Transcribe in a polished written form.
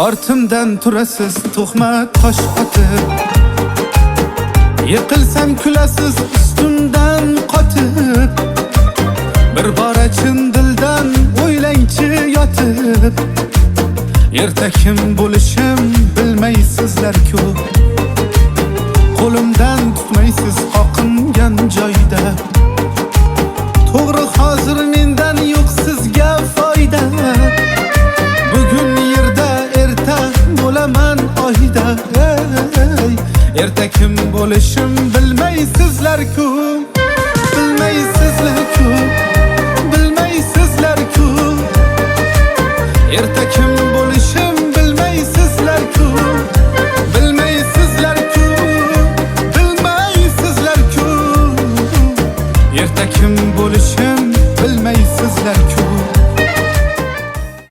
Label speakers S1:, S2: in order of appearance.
S1: Ortimdan turasiz tuhmat tosh otib, yiqilsam kulasiz ustimdan qotib. Bir bora chin dildan o'ylangchi yotib, erta kim bo'lishim bilmaysizlar-ku. Qo'limdan tutmaysiz qoqingan joyda. To'g'ri hozir mendan yo'q sizga foyda. Bugun yerda erta bo'laman oyda. Erta kim bo'lishim bilmaysizlar-ku. Bilmaysizlar-ku. Bilmaysizlar-ku. Erta kim